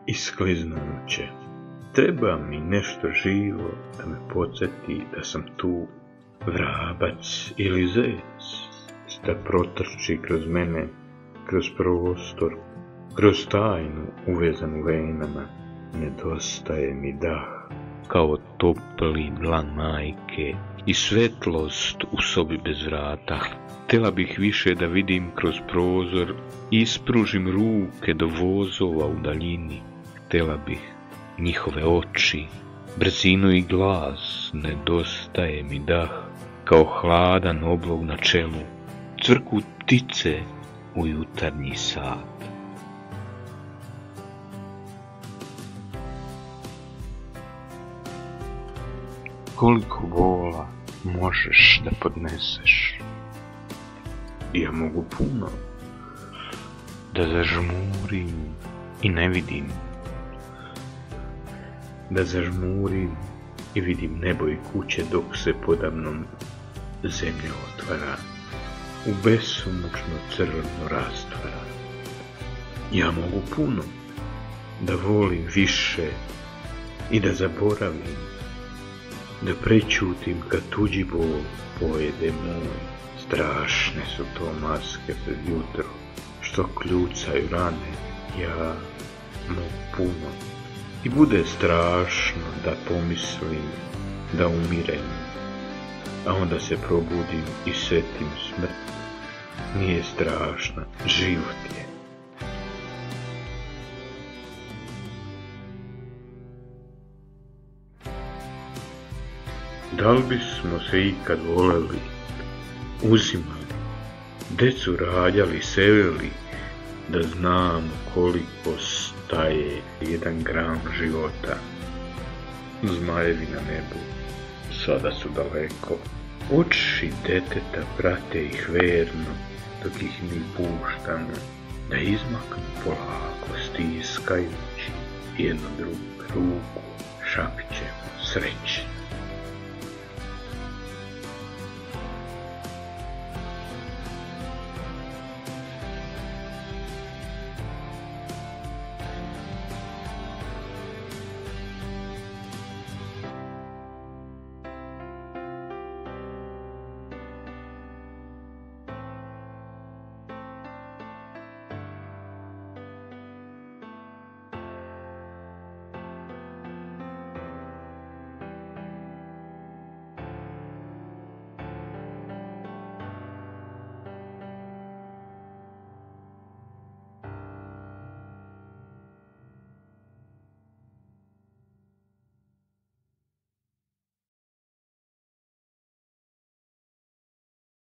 iskliznuće. Treba mi nešto živo da me podsjeti da sam tu, vrabac ili zec, da protrči kroz mene, kroz prostor, kroz tajnu uvezanu venama. Nedostaje mi dah, kao topli dlan majke i svetlost u sobi bez vrata. Htjela bih više da vidim kroz prozor i ispružim ruke do vozova u daljini. Htjela bih njihove oči, brzinu i glas. Nedostaje mi dah, kao hladan oblog na čelu, cvrku ptice u jutarnji sat. Koliko bola možeš da podneseš? Ja mogu puno. Da zažmurim i ne vidim. Da zažmurim i vidim nebo i kuće dok se podamnom zemlja otvara, u besomučno crno rastvara. Ja mogu puno. Da volim više i da zaboravim. Da prečutim kad tuđi bol pojede moj. Strašne su to maske pred jutro, što kljucaju rane. Ja mogu puno. I bude strašno da pomislim da umirem, a onda se probudim i setim smrt. Nije strašna, život je. Da li bismo se ikad voleli, uzimali, decu rađali, selili, da znamo koliko staje 1 gram života? Zmajevi na nebu sada su daleko, oči deteta prate ih verno, dok ih mi puštamo da izmaknu polako, stiskajući jedno drugu ruku, šapćemo sreći.